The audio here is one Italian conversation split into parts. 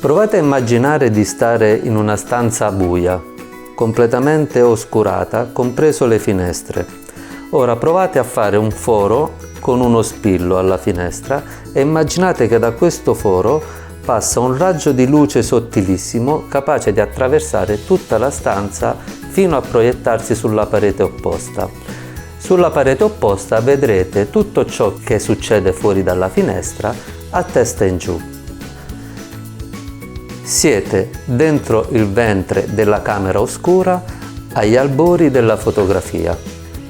Provate a immaginare di stare in una stanza buia, completamente oscurata, compreso le finestre. Ora provate a fare un foro con uno spillo alla finestra e immaginate che da questo foro passa un raggio di luce sottilissimo capace di attraversare tutta la stanza fino a proiettarsi sulla parete opposta. Sulla parete opposta vedrete tutto ciò che succede fuori dalla finestra a testa in giù. Siete dentro il ventre della camera oscura agli albori della fotografia.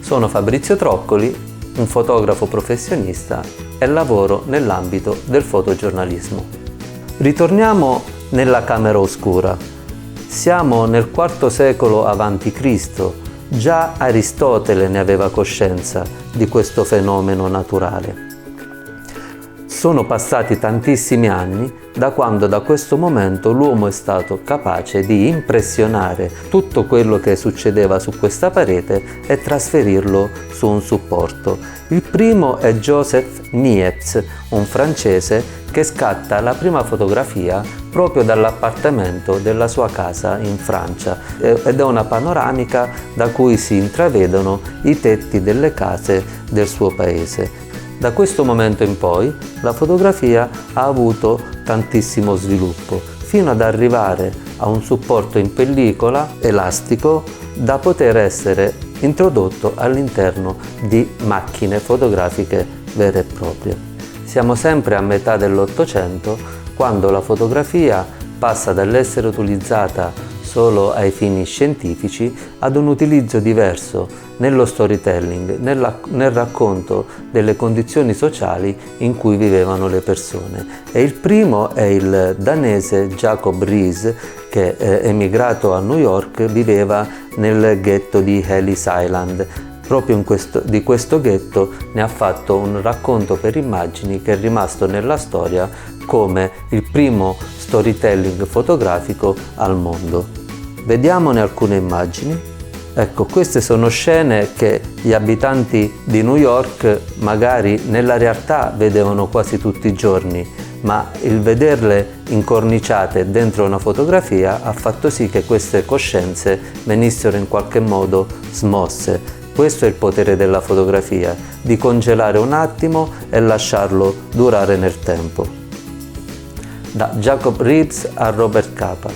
Sono Fabrizio Troccoli, un fotografo professionista e lavoro nell'ambito del fotogiornalismo. Ritorniamo nella camera oscura. Siamo nel IV secolo a.C. Già Aristotele ne aveva coscienza di questo fenomeno naturale. Sono passati tantissimi anni da quando da questo momento l'uomo è stato capace di impressionare tutto quello che succedeva su questa parete e trasferirlo su un supporto. Il primo è Joseph Niepce, un francese che scatta la prima fotografia proprio dall'appartamento della sua casa in Francia ed è una panoramica da cui si intravedono i tetti delle case del suo paese. Da questo momento in poi la fotografia ha avuto tantissimo sviluppo, fino ad arrivare a un supporto in pellicola elastico da poter essere introdotto all'interno di macchine fotografiche vere e proprie. Siamo sempre a metà dell'Ottocento, quando la fotografia passa dall'essere utilizzata solo ai fini scientifici ad un utilizzo diverso nello storytelling, nel racconto delle condizioni sociali in cui vivevano le persone. E il primo è il danese Jacob Riis, che emigrato a New York viveva nel ghetto di Ellis Island. Proprio di questo ghetto ne ha fatto un racconto per immagini che è rimasto nella storia come il primo storytelling fotografico al mondo. Vediamone alcune immagini. Ecco, queste sono scene che gli abitanti di New York magari nella realtà vedevano quasi tutti i giorni, ma il vederle incorniciate dentro una fotografia ha fatto sì che queste coscienze venissero in qualche modo smosse. Questo è il potere della fotografia, di congelare un attimo e lasciarlo durare nel tempo. Da Jacob Riis a Robert Capa.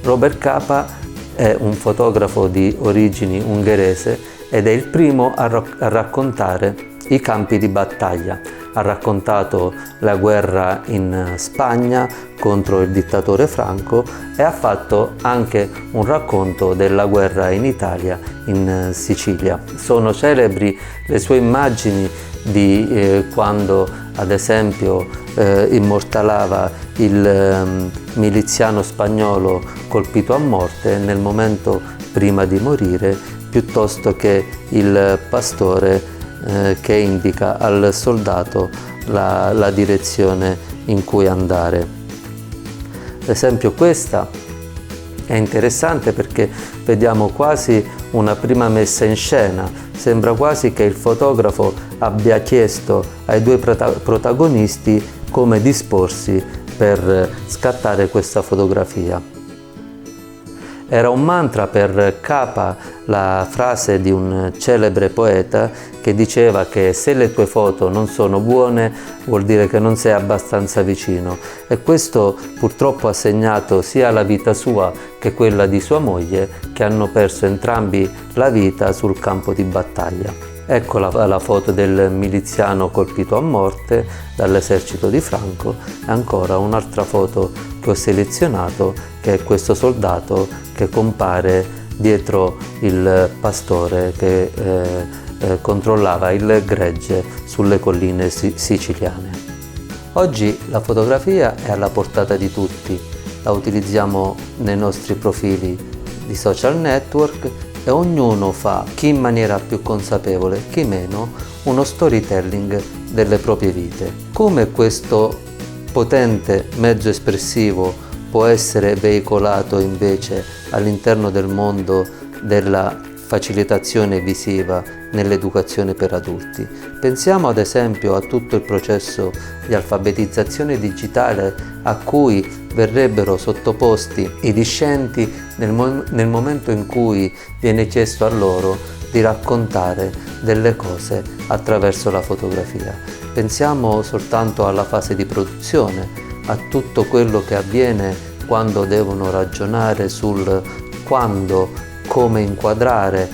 Robert Capa è un fotografo di origini ungherese ed è il primo a raccontare i campi di battaglia. Ha raccontato la guerra in Spagna contro il dittatore Franco e ha fatto anche un racconto della guerra in Italia, in Sicilia. Sono celebri le sue immagini di quando ad esempio immortalava il miliziano spagnolo colpito a morte nel momento prima di morire, piuttosto che il pastore che indica al soldato la direzione in cui andare. Ad esempio questa è interessante perché vediamo quasi una prima messa in scena, sembra quasi che il fotografo abbia chiesto ai due protagonisti come disporsi per scattare questa fotografia. Era un mantra per Capa la frase di un celebre poeta che diceva che se le tue foto non sono buone vuol dire che non sei abbastanza vicino, e questo purtroppo ha segnato sia la vita sua che quella di sua moglie, che hanno perso entrambi la vita sul campo di battaglia. Ecco la foto del miliziano colpito a morte dall'esercito di Franco e ancora un'altra foto che ho selezionato, che è questo soldato che compare dietro il pastore che controllava il gregge sulle colline siciliane. Oggi la fotografia è alla portata di tutti, la utilizziamo nei nostri profili di social network e ognuno fa, chi in maniera più consapevole, chi meno, uno storytelling delle proprie vite. Come questo potente mezzo espressivo può essere veicolato invece all'interno del mondo della facilitazione visiva nell'educazione per adulti. Pensiamo ad esempio a tutto il processo di alfabetizzazione digitale a cui verrebbero sottoposti i discenti nel momento in cui viene chiesto a loro di raccontare delle cose attraverso la fotografia. Pensiamo soltanto alla fase di produzione, a tutto quello che avviene quando devono ragionare sul quando, come inquadrare,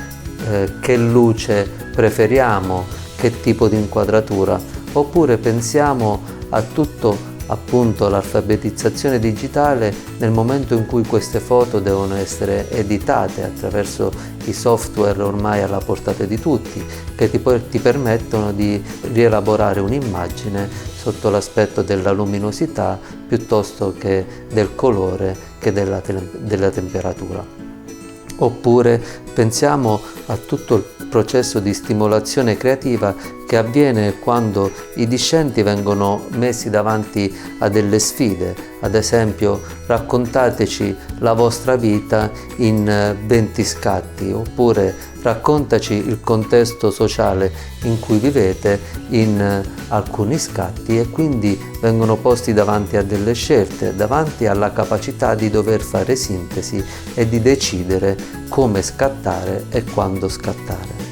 che luce preferiamo, che tipo di inquadratura, oppure pensiamo a tutto appunto l'alfabetizzazione digitale nel momento in cui queste foto devono essere editate attraverso i software ormai alla portata di tutti, che ti permettono di rielaborare un'immagine sotto l'aspetto della luminosità piuttosto che del colore che della temperatura. Oppure pensiamo a tutto il processo di stimolazione creativa che avviene quando i discenti vengono messi davanti a delle sfide, ad esempio raccontateci la vostra vita in 20 scatti, oppure raccontaci il contesto sociale in cui vivete in alcuni scatti, e quindi vengono posti davanti a delle scelte, davanti alla capacità di dover fare sintesi e di decidere come scattare e quando scattare.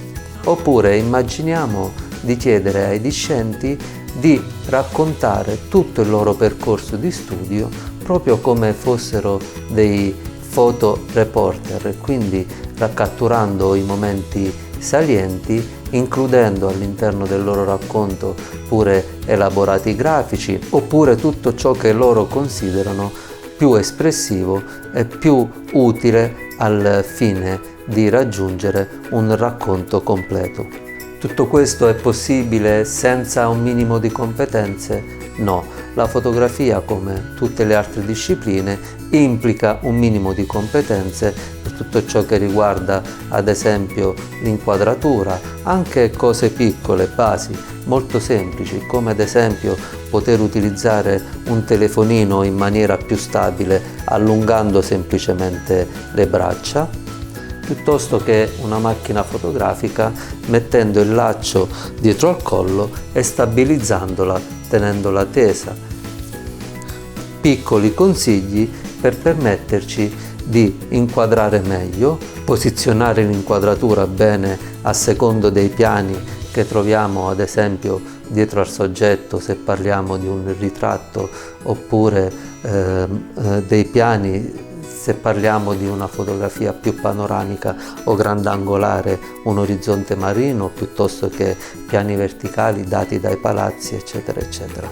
Oppure immaginiamo di chiedere ai discenti di raccontare tutto il loro percorso di studio proprio come fossero dei fotoreporter, quindi catturando i momenti salienti, includendo all'interno del loro racconto pure elaborati grafici, oppure tutto ciò che loro considerano più espressivo e più utile al fine di raggiungere un racconto completo. Tutto questo è possibile senza un minimo di competenze? No, la fotografia, come tutte le altre discipline, implica un minimo di competenze per tutto ciò che riguarda ad esempio l'inquadratura, anche cose piccole, basi, molto semplici, come ad esempio poter utilizzare un telefonino in maniera più stabile allungando semplicemente le braccia, piuttosto che una macchina fotografica mettendo il laccio dietro al collo e stabilizzandola tenendola tesa. Piccoli consigli per permetterci di inquadrare meglio, posizionare l'inquadratura bene a secondo dei piani che troviamo ad esempio dietro al soggetto se parliamo di un ritratto, oppure dei piani se parliamo di una fotografia più panoramica o grandangolare, un orizzonte marino, piuttosto che piani verticali dati dai palazzi, eccetera, eccetera.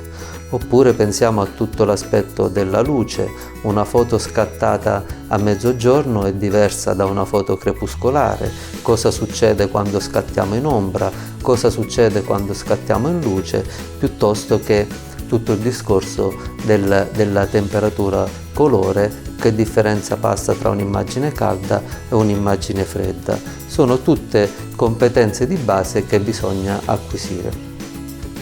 Oppure pensiamo a tutto l'aspetto della luce. Una foto scattata a mezzogiorno è diversa da una foto crepuscolare. Cosa succede quando scattiamo in ombra? Cosa succede quando scattiamo in luce? Piuttosto che tutto il discorso della temperatura colore, che differenza passa tra un'immagine calda e un'immagine fredda. Sono tutte competenze di base che bisogna acquisire.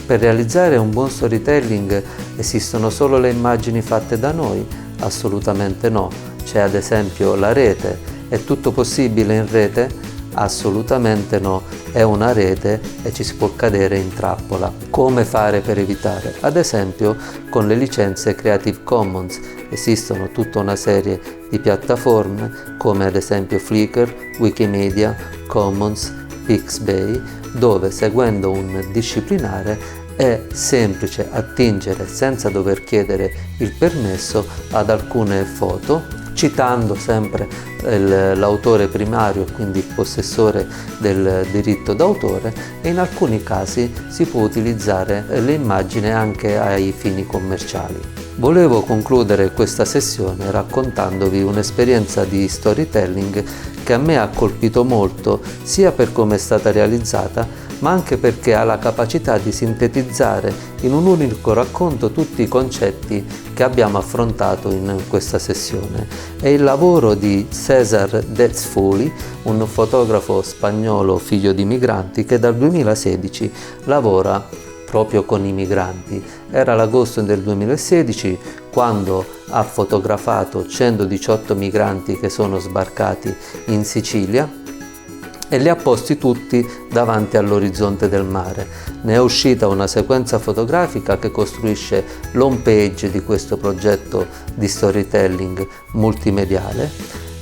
Per realizzare un buon storytelling esistono solo le immagini fatte da noi? Assolutamente no. C'è ad esempio la rete. È tutto possibile in rete? Assolutamente no, è una rete e ci si può cadere in trappola. Come fare per evitare? Ad esempio con le licenze Creative Commons. Esistono tutta una serie di piattaforme come ad esempio Flickr, Wikimedia, Commons, Pixabay, dove seguendo un disciplinare è semplice attingere senza dover chiedere il permesso ad alcune foto, citando sempre l'autore primario, quindi il possessore del diritto d'autore, e in alcuni casi si può utilizzare le immagini anche ai fini commerciali. Volevo concludere questa sessione raccontandovi un'esperienza di storytelling che a me ha colpito molto, sia per come è stata realizzata, ma anche perché ha la capacità di sintetizzare in un unico racconto tutti i concetti che abbiamo affrontato in questa sessione. È il lavoro di César Dezfuli, un fotografo spagnolo figlio di migranti che dal 2016 lavora proprio con i migranti. Era l'agosto del 2016 quando ha fotografato 118 migranti che sono sbarcati in Sicilia, e li ha posti tutti davanti all'orizzonte del mare. Ne è uscita una sequenza fotografica che costruisce l'home page di questo progetto di storytelling multimediale,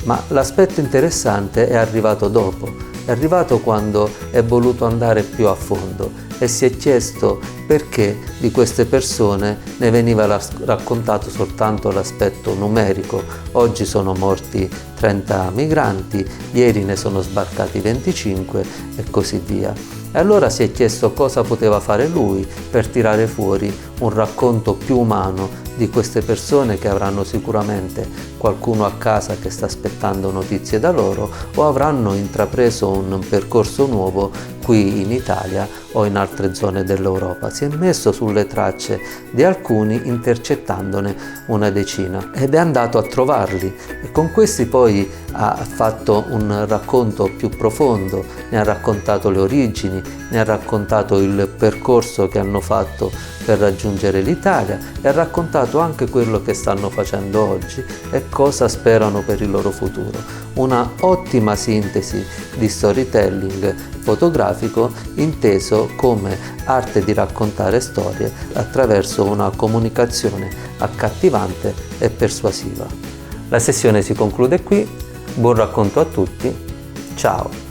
ma l'aspetto interessante è arrivato dopo, è arrivato quando è voluto andare più a fondo e si è chiesto perché di queste persone ne veniva raccontato soltanto l'aspetto numerico. Oggi sono morti 30 migranti, ieri ne sono sbarcati 25 e così via. E allora si è chiesto cosa poteva fare lui per tirare fuori un racconto più umano di queste persone che avranno sicuramente qualcuno a casa che sta aspettando notizie da loro o avranno intrapreso un percorso nuovo qui in Italia o in altre zone dell'Europa. Si è messo sulle tracce di alcuni intercettandone una decina ed è andato a trovarli e con questi poi ha fatto un racconto più profondo, ne ha raccontato le origini, ne ha raccontato il percorso che hanno fatto per raggiungere l'Italia e ha raccontato anche quello che stanno facendo oggi e cosa sperano per il loro futuro. Una ottima sintesi di storytelling fotografico inteso come arte di raccontare storie attraverso una comunicazione accattivante e persuasiva. La sessione si conclude qui, buon racconto a tutti, ciao!